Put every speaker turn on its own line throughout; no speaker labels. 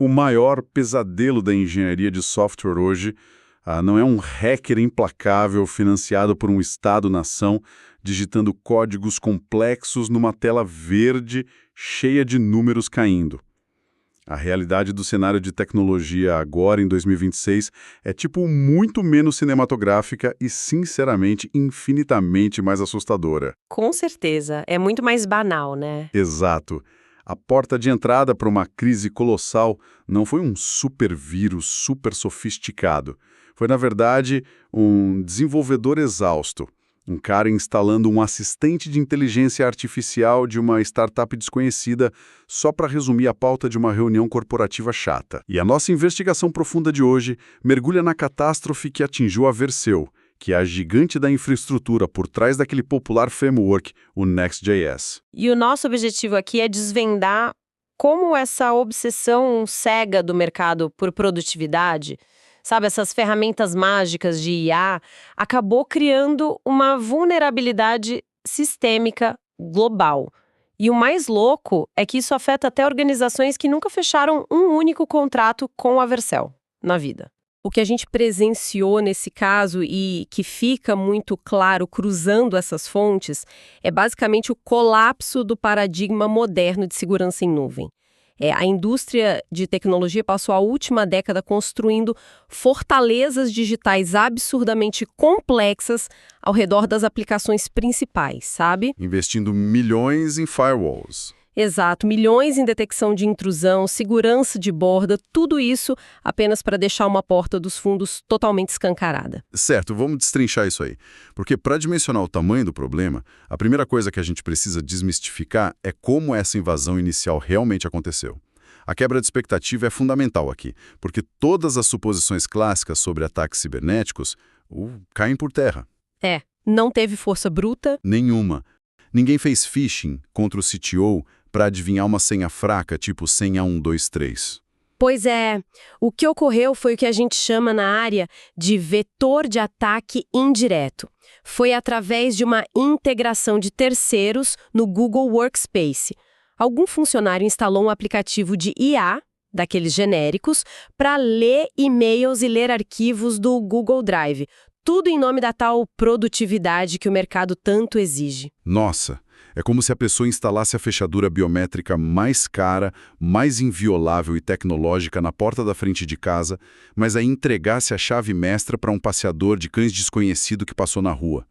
O maior pesadelo da engenharia de software hoje não é um hacker implacável financiado por um Estado-nação digitando códigos complexos numa tela verde cheia de números caindo. A realidade do cenário de tecnologia agora, em 2026, é muito menos cinematográfica e, sinceramente, infinitamente mais assustadora.
Com certeza. É muito mais banal, né?
Exato. A porta de entrada para uma crise colossal não foi um supervírus super sofisticado. Foi, na verdade, um desenvolvedor exausto. Um cara instalando um assistente de inteligência artificial de uma startup desconhecida só para resumir a pauta de uma reunião corporativa chata. E a nossa investigação profunda de hoje mergulha na catástrofe que atingiu a Vercel, que é a gigante da infraestrutura por trás daquele popular framework, o Next.js.
E o nosso objetivo aqui é desvendar como essa obsessão cega do mercado por produtividade, sabe, essas ferramentas mágicas de IA, acabou criando uma vulnerabilidade sistêmica global. E o mais louco é que isso afeta até organizações que nunca fecharam um único contrato com a Vercel na vida. O que a gente presenciou nesse caso e que fica muito claro cruzando essas fontes é basicamente o colapso do paradigma moderno de segurança em nuvem. A indústria de tecnologia passou a última década construindo fortalezas digitais absurdamente complexas ao redor das aplicações principais, sabe?
Investindo milhões em firewalls.
Exato, milhões em detecção de intrusão, segurança de borda, tudo isso apenas para deixar uma porta dos fundos totalmente escancarada.
Certo, vamos destrinchar isso aí. Porque para dimensionar o tamanho do problema, a primeira coisa que a gente precisa desmistificar é como essa invasão inicial realmente aconteceu. A quebra de expectativa é fundamental aqui, porque todas as suposições clássicas sobre ataques cibernéticos caem por terra.
Não teve força bruta?
Nenhuma. Ninguém fez phishing contra o CTO para adivinhar uma senha fraca, tipo senha 123.
Pois é, o que ocorreu foi o que a gente chama na área de vetor de ataque indireto. Foi através de uma integração de terceiros no Google Workspace. Algum funcionário instalou um aplicativo de IA, daqueles genéricos, para ler e-mails e ler arquivos do Google Drive. Tudo em nome da tal produtividade que o mercado tanto exige.
Nossa! É como se a pessoa instalasse a fechadura biométrica mais cara, mais inviolável e tecnológica na porta da frente de casa, mas aí entregasse a chave mestra para um passeador de cães desconhecido que passou na rua.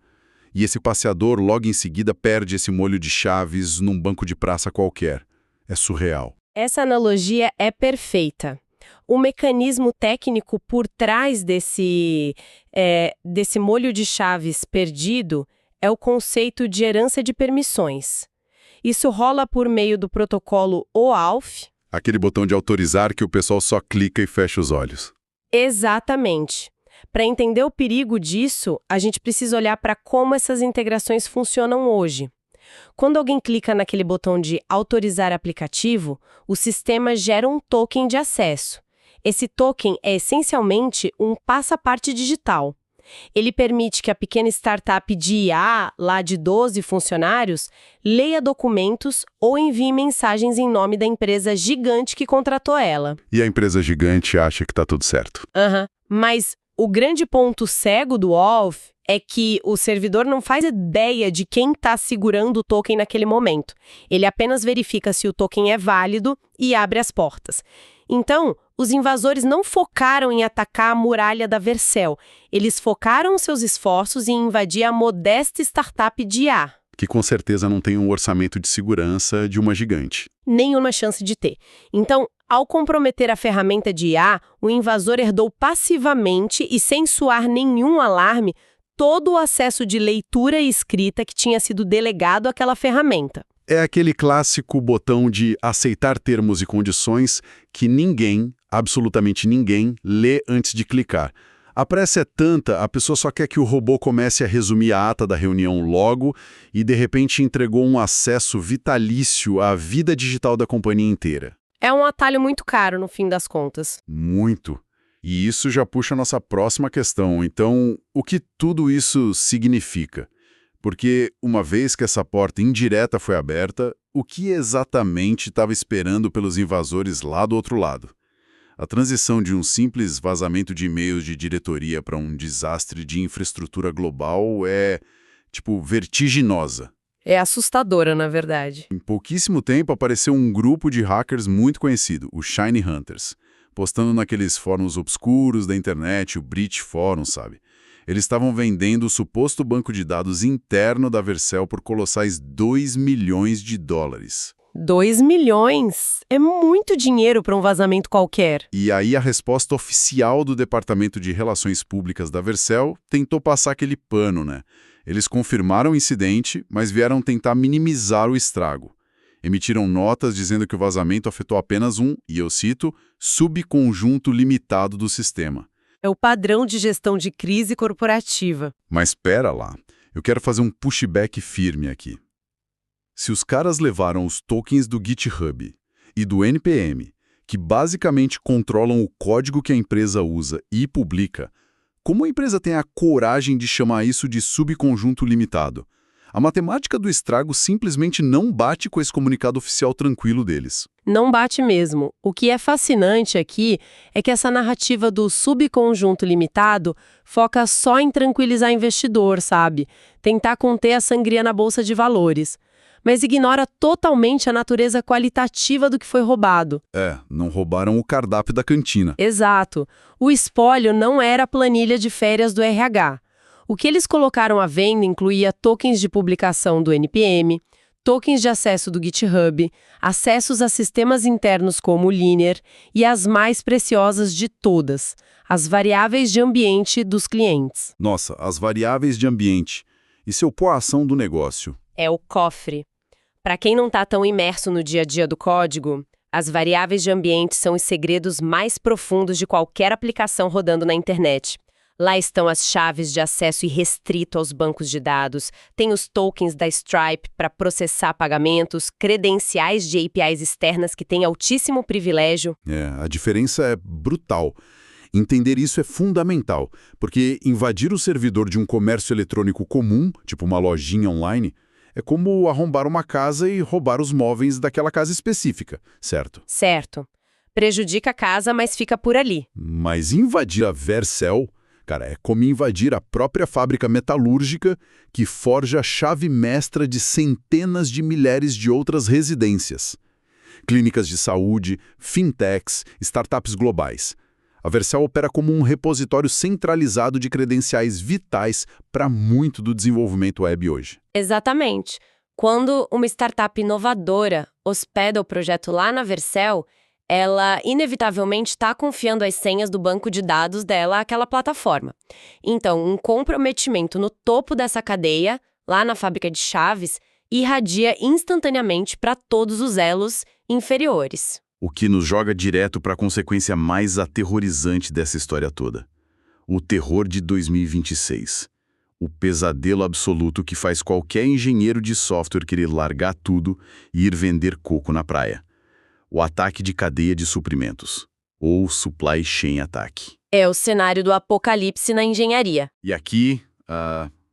E esse passeador logo em seguida perde esse molho de chaves num banco de praça qualquer. É surreal.
Essa analogia é perfeita. O mecanismo técnico por trás desse molho de chaves perdido é o conceito de herança de permissões. Isso rola por meio do protocolo OAuth.
Aquele botão de autorizar que o pessoal só clica e fecha os olhos.
Exatamente. Para entender o perigo disso, a gente precisa olhar para como essas integrações funcionam hoje. Quando alguém clica naquele botão de autorizar aplicativo, o sistema gera um token de acesso. Esse token é essencialmente um passaporte digital. Ele permite que a pequena startup de IA, lá de 12 funcionários, leia documentos ou envie mensagens em nome da empresa gigante que contratou ela.
E a empresa gigante acha que está tudo certo.
Mas o grande ponto cego do OAuth é que o servidor não faz ideia de quem está segurando o token naquele momento. Ele apenas verifica se o token é válido e abre as portas. Então, os invasores não focaram em atacar a muralha da Vercel. Eles focaram seus esforços em invadir a modesta startup de IA.
Que com certeza não tem um orçamento de segurança de uma gigante.
Nenhuma chance de ter. Então, ao comprometer a ferramenta de IA, o invasor herdou passivamente e sem soar nenhum alarme todo o acesso de leitura e escrita que tinha sido delegado àquela ferramenta.
É aquele clássico botão de aceitar termos e condições que ninguém, absolutamente ninguém, lê antes de clicar. A pressa é tanta, a pessoa só quer que o robô comece a resumir a ata da reunião logo e, de repente, entregou um acesso vitalício à vida digital da companhia inteira.
É um atalho muito caro, no fim das contas.
Muito. E isso já puxa a nossa próxima questão. Então, o que tudo isso significa? Porque, uma vez que essa porta indireta foi aberta, o que exatamente estava esperando pelos invasores lá do outro lado? A transição de um simples vazamento de e-mails de diretoria para um desastre de infraestrutura global é, vertiginosa.
É assustadora, na verdade.
Em pouquíssimo tempo apareceu um grupo de hackers muito conhecido, os Shiny Hunters, postando naqueles fóruns obscuros da internet, o Breach Forum, sabe? Eles estavam vendendo o suposto banco de dados interno da Vercel por colossais $2 milhões.
2 milhões? É muito dinheiro para um vazamento qualquer.
E aí a resposta oficial do Departamento de Relações Públicas da Vercel tentou passar aquele pano, né? Eles confirmaram o incidente, mas vieram tentar minimizar o estrago. Emitiram notas dizendo que o vazamento afetou apenas um, e eu cito, subconjunto limitado do sistema.
É o padrão de gestão de crise corporativa.
Mas pera lá, eu quero fazer um pushback firme aqui. Se os caras levaram os tokens do GitHub e do NPM, que basicamente controlam o código que a empresa usa e publica, como a empresa tem a coragem de chamar isso de subconjunto limitado? A matemática do estrago simplesmente não bate com esse comunicado oficial tranquilo deles.
Não bate mesmo. O que é fascinante aqui é que essa narrativa do subconjunto limitado foca só em tranquilizar investidor, sabe? Tentar conter a sangria na bolsa de valores. Mas ignora totalmente a natureza qualitativa do que foi roubado.
Não roubaram o cardápio da cantina.
Exato. O espólio não era a planilha de férias do RH. O que eles colocaram à venda incluía tokens de publicação do NPM, tokens de acesso do GitHub, acessos a sistemas internos como o Linear e as mais preciosas de todas, as variáveis de ambiente dos clientes.
Nossa, as variáveis de ambiente. Isso é o coração do negócio.
É o cofre. Para quem não está tão imerso no dia a dia do código, as variáveis de ambiente são os segredos mais profundos de qualquer aplicação rodando na internet. Lá estão as chaves de acesso irrestrito aos bancos de dados, tem os tokens da Stripe para processar pagamentos, credenciais de APIs externas que têm altíssimo privilégio.
A diferença é brutal. Entender isso é fundamental, porque invadir o servidor de um comércio eletrônico comum, tipo uma lojinha online, é como arrombar uma casa e roubar os móveis daquela casa específica, certo?
Certo. Prejudica a casa, mas fica por ali.
Mas invadir a Vercel, cara, é como invadir a própria fábrica metalúrgica que forja a chave mestra de centenas de milhares de outras residências. Clínicas de saúde, fintechs, startups globais. A Vercel opera como um repositório centralizado de credenciais vitais para muito do desenvolvimento web hoje.
Exatamente. Quando uma startup inovadora hospeda o projeto lá na Vercel, ela inevitavelmente está confiando as senhas do banco de dados dela àquela plataforma. Então, um comprometimento no topo dessa cadeia, lá na fábrica de chaves, irradia instantaneamente para todos os elos inferiores.
O que nos joga direto para a consequência mais aterrorizante dessa história toda. O terror de 2026. O pesadelo absoluto que faz qualquer engenheiro de software querer largar tudo e ir vender coco na praia. O ataque de cadeia de suprimentos, ou supply chain attack.
É o cenário do apocalipse na engenharia.
E aqui,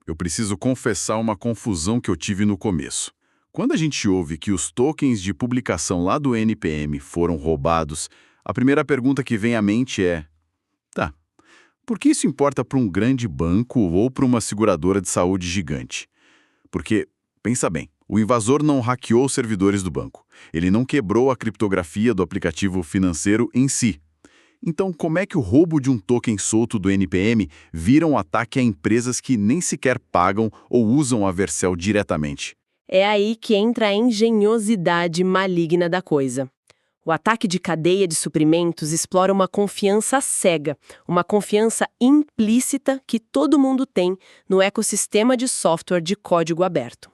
eu preciso confessar uma confusão que eu tive no começo. Quando a gente ouve que os tokens de publicação lá do NPM foram roubados, a primeira pergunta que vem à mente é: por que isso importa para um grande banco ou para uma seguradora de saúde gigante? Porque, pensa bem, o invasor não hackeou os servidores do banco. Ele não quebrou a criptografia do aplicativo financeiro em si. Então, como é que o roubo de um token solto do NPM vira um ataque a empresas que nem sequer pagam ou usam a Vercel diretamente?
É aí que entra a engenhosidade maligna da coisa. O ataque de cadeia de suprimentos explora uma confiança cega, uma confiança implícita que todo mundo tem no ecossistema de software de código aberto.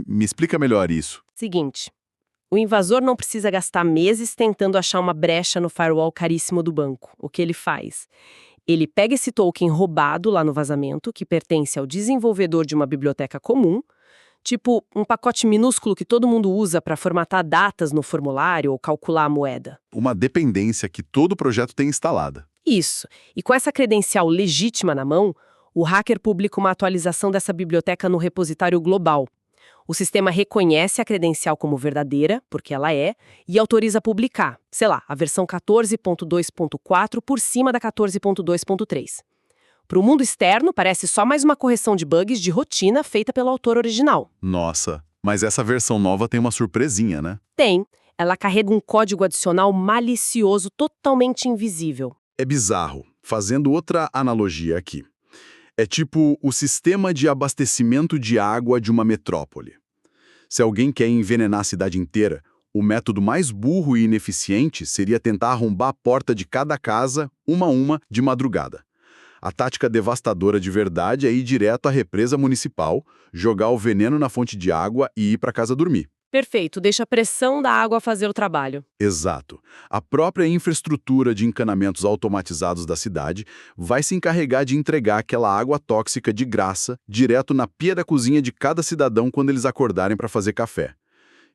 Me explica melhor isso.
Seguinte, o invasor não precisa gastar meses tentando achar uma brecha no firewall caríssimo do banco. O que ele faz? Ele pega esse token roubado lá no vazamento, que pertence ao desenvolvedor de uma biblioteca comum, tipo um pacote minúsculo que todo mundo usa para formatar datas no formulário ou calcular a moeda.
Uma dependência que todo projeto tem instalada.
Isso. E com essa credencial legítima na mão, o hacker publica uma atualização dessa biblioteca no repositório global. O sistema reconhece a credencial como verdadeira, porque ela é, e autoriza publicar, sei lá, a versão 14.2.4 por cima da 14.2.3. Para o mundo externo, parece só mais uma correção de bugs de rotina feita pelo autor original.
Nossa, mas essa versão nova tem uma surpresinha, né?
Tem. Ela carrega um código adicional malicioso totalmente invisível.
É bizarro. Fazendo outra analogia aqui. É tipo o sistema de abastecimento de água de uma metrópole. Se alguém quer envenenar a cidade inteira, o método mais burro e ineficiente seria tentar arrombar a porta de cada casa, uma a uma, de madrugada. A tática devastadora de verdade é ir direto à represa municipal, jogar o veneno na fonte de água e ir para casa dormir.
Perfeito, deixa a pressão da água fazer o trabalho.
Exato. A própria infraestrutura de encanamentos automatizados da cidade vai se encarregar de entregar aquela água tóxica de graça direto na pia da cozinha de cada cidadão quando eles acordarem para fazer café.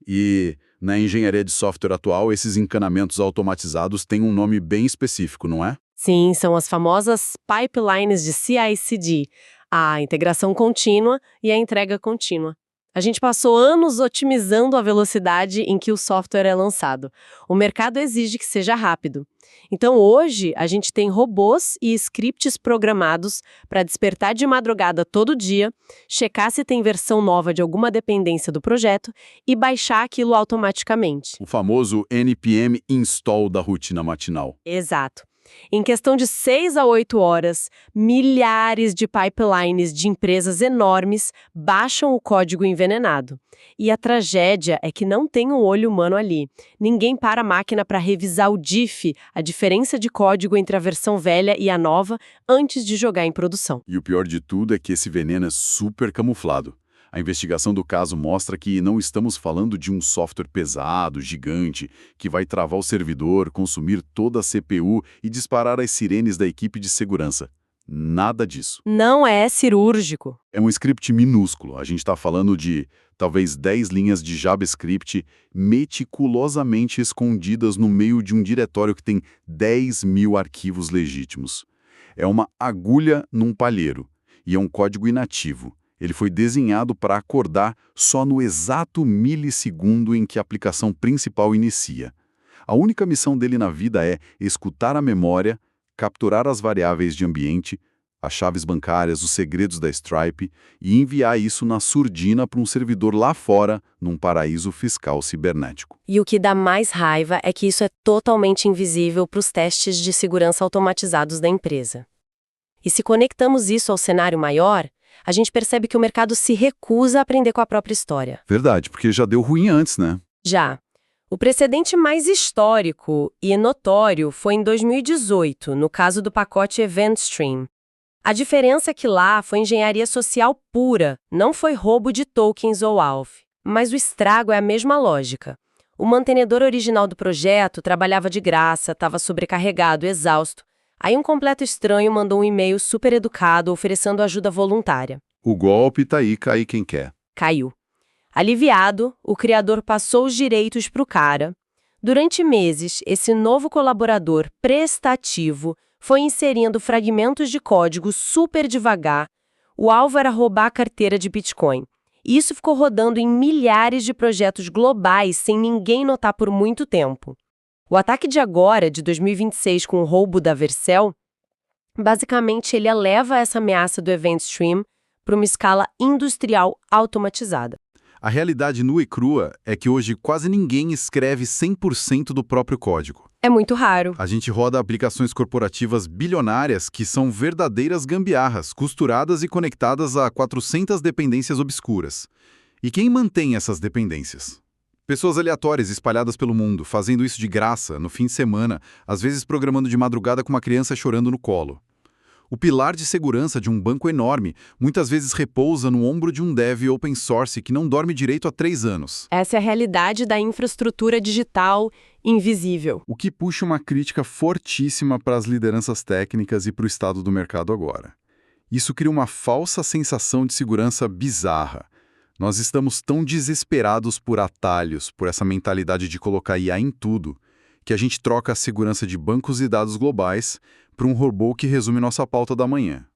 E, na engenharia de software atual, esses encanamentos automatizados têm um nome bem específico, não é?
Sim, são as famosas pipelines de CI/CD, a integração contínua e a entrega contínua. A gente passou anos otimizando a velocidade em que o software é lançado. O mercado exige que seja rápido. Então, hoje, a gente tem robôs e scripts programados para despertar de madrugada todo dia, checar se tem versão nova de alguma dependência do projeto e baixar aquilo automaticamente.
O famoso NPM install da rotina matinal.
Exato. Em questão de 6 a 8 horas, milhares de pipelines de empresas enormes baixam o código envenenado. E a tragédia é que não tem um olho humano ali. Ninguém para a máquina para revisar o diff, a diferença de código entre a versão velha e a nova, antes de jogar em produção.
E o pior de tudo é que esse veneno é super camuflado. A investigação do caso mostra que não estamos falando de um software pesado, gigante, que vai travar o servidor, consumir toda a CPU e disparar as sirenes da equipe de segurança. Nada disso.
Não é cirúrgico.
É um script minúsculo. A gente está falando de, talvez, 10 linhas de JavaScript meticulosamente escondidas no meio de um diretório que tem 10.000 arquivos legítimos. É uma agulha num palheiro. E é um código inativo. Ele foi desenhado para acordar só no exato milissegundo em que a aplicação principal inicia. A única missão dele na vida é escutar a memória, capturar as variáveis de ambiente, as chaves bancárias, os segredos da Stripe e enviar isso na surdina para um servidor lá fora, num paraíso fiscal cibernético.
E o que dá mais raiva é que isso é totalmente invisível para os testes de segurança automatizados da empresa. E se conectamos isso ao cenário maior, a gente percebe que o mercado se recusa a aprender com a própria história.
Verdade, porque já deu ruim antes, né?
Já. O precedente mais histórico e notório foi em 2018, no caso do pacote EventStream. A diferença é que lá foi engenharia social pura, não foi roubo de tokens ou ALF. Mas o estrago é a mesma lógica. O mantenedor original do projeto trabalhava de graça, estava sobrecarregado, exausto. Aí um completo estranho mandou um e-mail super educado oferecendo ajuda voluntária.
O golpe tá aí, cai quem quer.
Caiu. Aliviado, o criador passou os direitos para o cara. Durante meses, esse novo colaborador prestativo foi inserindo fragmentos de código super devagar. O alvo era roubar a carteira de Bitcoin. E isso ficou rodando em milhares de projetos globais sem ninguém notar por muito tempo. O ataque de agora, de 2026, com o roubo da Vercel, basicamente ele eleva essa ameaça do EventStream para uma escala industrial automatizada.
A realidade nua e crua é que hoje quase ninguém escreve 100% do próprio código.
É muito raro.
A gente roda aplicações corporativas bilionárias que são verdadeiras gambiarras, costuradas e conectadas a 400 dependências obscuras. E quem mantém essas dependências? Pessoas aleatórias espalhadas pelo mundo, fazendo isso de graça, no fim de semana, às vezes programando de madrugada com uma criança chorando no colo. O pilar de segurança de um banco enorme muitas vezes repousa no ombro de um dev open source que não dorme direito há 3 anos.
Essa é a realidade da infraestrutura digital invisível.
O que puxa uma crítica fortíssima para as lideranças técnicas e para o estado do mercado agora. Isso cria uma falsa sensação de segurança bizarra. Nós estamos tão desesperados por atalhos, por essa mentalidade de colocar IA em tudo, que a gente troca a segurança de bancos e dados globais para um robô que resume nossa pauta da manhã.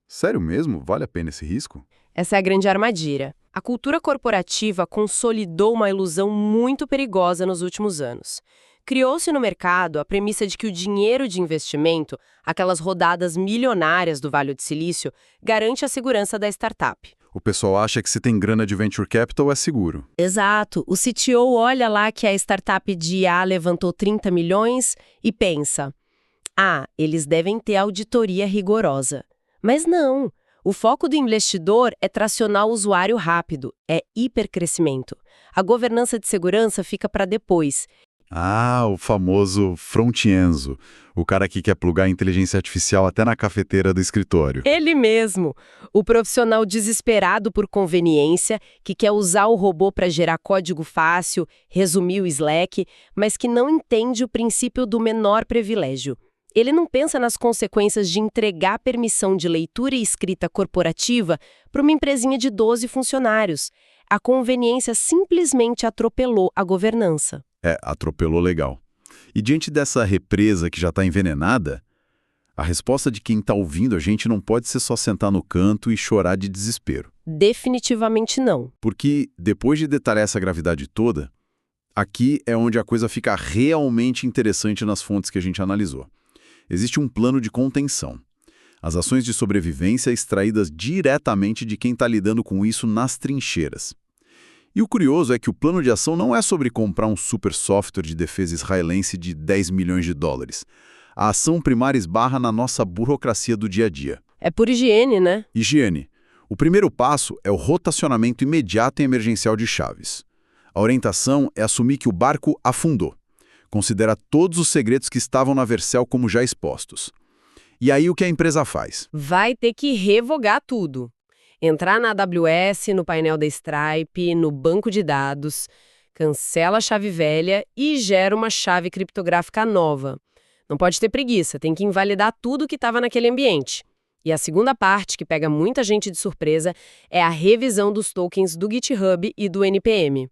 Sério mesmo? Vale a pena esse risco?
Essa é a grande armadilha. A cultura corporativa consolidou uma ilusão muito perigosa nos últimos anos. Criou-se no mercado a premissa de que o dinheiro de investimento, aquelas rodadas milionárias do Vale do Silício, garante a segurança da startup.
O pessoal acha que se tem grana de venture capital é seguro.
Exato. O CTO olha lá que a startup de IA levantou 30 milhões e pensa: eles devem ter auditoria rigorosa. Mas não. O foco do investidor é tracionar o usuário rápido, é hipercrescimento. A governança de segurança fica para depois.
O famoso front-enzo, o cara que quer plugar a inteligência artificial até na cafeteira do escritório.
Ele mesmo, o profissional desesperado por conveniência, que quer usar o robô para gerar código fácil, resumir o Slack, mas que não entende o princípio do menor privilégio. Ele não pensa nas consequências de entregar permissão de leitura e escrita corporativa para uma empresinha de 12 funcionários. A conveniência simplesmente atropelou a governança.
Atropelou legal. E diante dessa represa que já está envenenada, a resposta de quem está ouvindo a gente não pode ser só sentar no canto e chorar de desespero.
Definitivamente não.
Porque, depois de detalhar essa gravidade toda, aqui é onde a coisa fica realmente interessante nas fontes que a gente analisou. Existe um plano de contenção. As ações de sobrevivência extraídas diretamente de quem está lidando com isso nas trincheiras. E o curioso é que o plano de ação não é sobre comprar um super software de defesa israelense de 10 milhões de dólares. A ação primária esbarra na nossa burocracia do dia a dia.
É por higiene, né?
Higiene. O primeiro passo é o rotacionamento imediato e emergencial de chaves. A orientação é assumir que o barco afundou. Considera todos os segredos que estavam na Vercel como já expostos. E aí o que a empresa faz?
Vai ter que revogar tudo. Entrar na AWS, no painel da Stripe, no banco de dados, cancela a chave velha e gera uma chave criptográfica nova. Não pode ter preguiça, tem que invalidar tudo que estava naquele ambiente. E a segunda parte, que pega muita gente de surpresa, é a revisão dos tokens do GitHub e do NPM.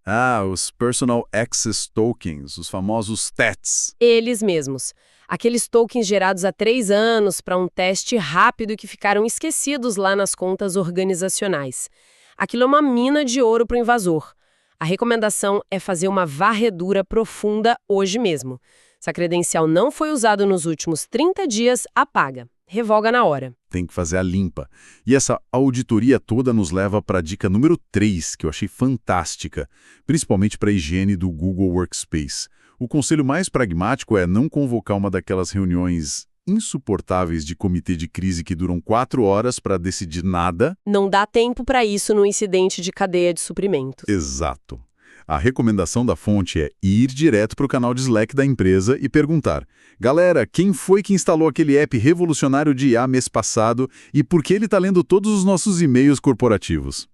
Os Personal Access Tokens, os famosos TATs.
Eles mesmos. Aqueles tokens gerados há 3 anos para um teste rápido que ficaram esquecidos lá nas contas organizacionais. Aquilo é uma mina de ouro para o invasor. A recomendação é fazer uma varredura profunda hoje mesmo. Se a credencial não foi usada nos últimos 30 dias, apaga. Revoga na hora.
Tem que fazer a limpa. E essa auditoria toda nos leva para a dica número 3, que eu achei fantástica, principalmente para a higiene do Google Workspace. O conselho mais pragmático é não convocar uma daquelas reuniões insuportáveis de comitê de crise que duram 4 horas para decidir nada.
Não dá tempo para isso no incidente de cadeia de suprimentos.
Exato. A recomendação da fonte é ir direto para o canal de Slack da empresa e perguntar: galera, quem foi que instalou aquele app revolucionário de IA mês passado e por que ele está lendo todos os nossos e-mails corporativos?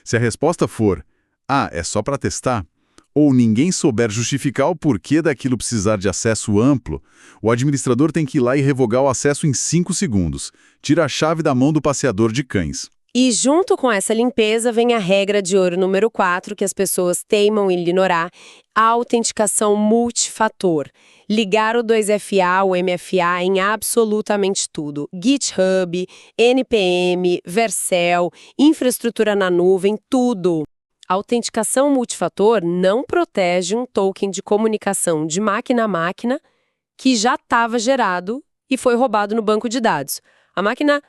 Se a resposta for: é só para testar, ou ninguém souber justificar o porquê daquilo precisar de acesso amplo, o administrador tem que ir lá e revogar o acesso em 5 segundos. Tira a chave da mão do passeador de cães.
E junto com essa limpeza vem a regra de ouro número 4, que as pessoas teimam em ignorar, a autenticação multifator. Ligar o 2FA, o MFA em absolutamente tudo. GitHub, NPM, Vercel, infraestrutura na nuvem, tudo. A autenticação multifator não protege um token de comunicação de máquina a máquina que já estava gerado e foi roubado no banco de dados. A máquina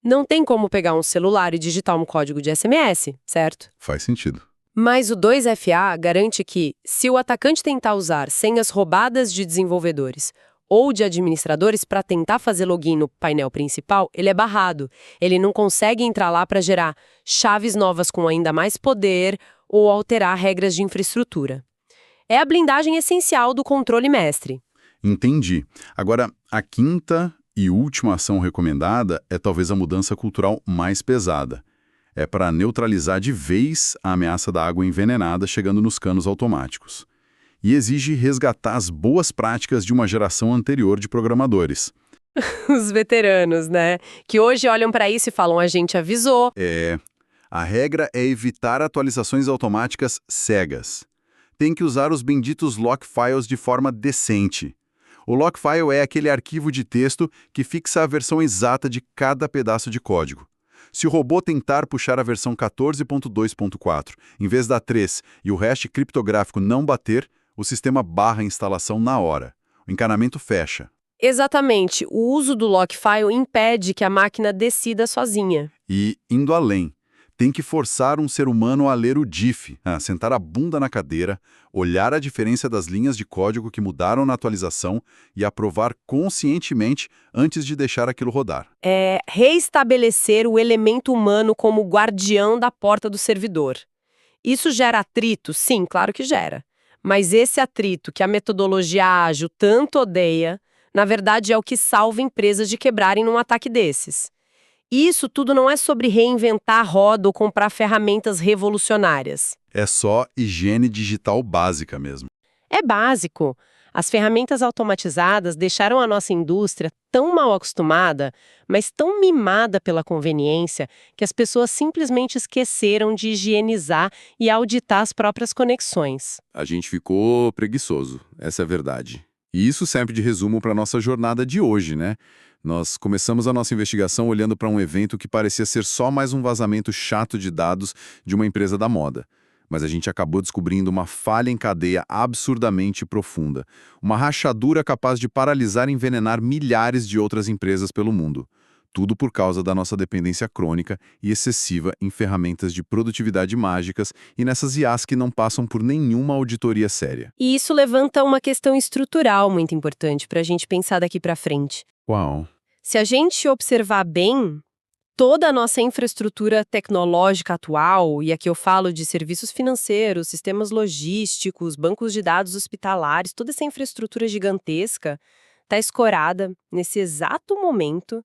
não tem como pegar um celular e digitar um código de SMS, certo?
Faz sentido.
Mas o 2FA garante que, se o atacante tentar usar senhas roubadas de desenvolvedores ou de administradores para tentar fazer login no painel principal, ele é barrado. Ele não consegue entrar lá para gerar chaves novas com ainda mais poder ou alterar regras de infraestrutura. É a blindagem essencial do controle mestre.
Entendi. Agora, a quinta e última ação recomendada é talvez a mudança cultural mais pesada. É para neutralizar de vez a ameaça da água envenenada chegando nos canos automáticos. E exige resgatar as boas práticas de uma geração anterior de programadores.
Os veteranos, né? Que hoje olham para isso e falam: a gente avisou.
A regra é evitar atualizações automáticas cegas. Tem que usar os benditos lock files de forma decente. O lock file é aquele arquivo de texto que fixa a versão exata de cada pedaço de código. Se o robô tentar puxar a versão 14.2.4 em vez da 3 e o hash criptográfico não bater, o sistema barra a instalação na hora. O encanamento fecha.
Exatamente. O uso do lock file impede que a máquina decida sozinha.
E, indo além, tem que forçar um ser humano a ler o diff, a sentar a bunda na cadeira, olhar a diferença das linhas de código que mudaram na atualização e aprovar conscientemente antes de deixar aquilo rodar.
É reestabelecer o elemento humano como guardião da porta do servidor. Isso gera atrito? Sim, claro que gera. Mas esse atrito que a metodologia ágil tanto odeia, na verdade é o que salva empresas de quebrarem num ataque desses. Isso tudo não é sobre reinventar a roda ou comprar ferramentas revolucionárias.
É só higiene digital básica mesmo.
É básico. As ferramentas automatizadas deixaram a nossa indústria tão mal acostumada, mas tão mimada pela conveniência, que as pessoas simplesmente esqueceram de higienizar e auditar as próprias conexões.
A gente ficou preguiçoso, essa é a verdade. E isso serve de resumo para a nossa jornada de hoje, né? Nós começamos a nossa investigação olhando para um evento que parecia ser só mais um vazamento chato de dados de uma empresa da moda. Mas a gente acabou descobrindo uma falha em cadeia absurdamente profunda. Uma rachadura capaz de paralisar e envenenar milhares de outras empresas pelo mundo. Tudo por causa da nossa dependência crônica e excessiva em ferramentas de produtividade mágicas e nessas IAs que não passam por nenhuma auditoria séria.
E isso levanta uma questão estrutural muito importante para a gente pensar daqui para frente.
Uau!
Se a gente observar bem, toda a nossa infraestrutura tecnológica atual, e aqui eu falo de serviços financeiros, sistemas logísticos, bancos de dados hospitalares, toda essa infraestrutura gigantesca está escorada, nesse exato momento,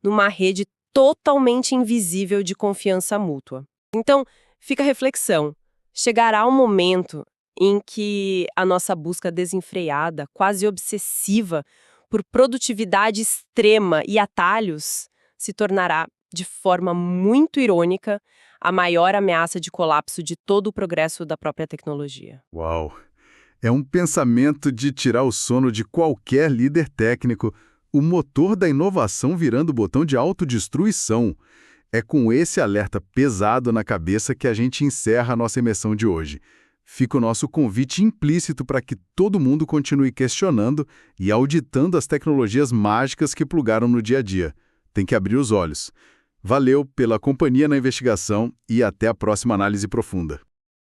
numa rede totalmente invisível de confiança mútua. Então, fica a reflexão. Chegará um momento em que a nossa busca desenfreada, quase obsessiva, por produtividade extrema e atalhos, se tornará, de forma muito irônica, a maior ameaça de colapso de todo o progresso da própria tecnologia.
Uau! É um pensamento de tirar o sono de qualquer líder técnico, o motor da inovação virando o botão de autodestruição. É com esse alerta pesado na cabeça que a gente encerra a nossa imersão de hoje. Fica o nosso convite implícito para que todo mundo continue questionando e auditando as tecnologias mágicas que plugaram no dia a dia. Tem que abrir os olhos. Valeu pela companhia na investigação e até a próxima análise profunda.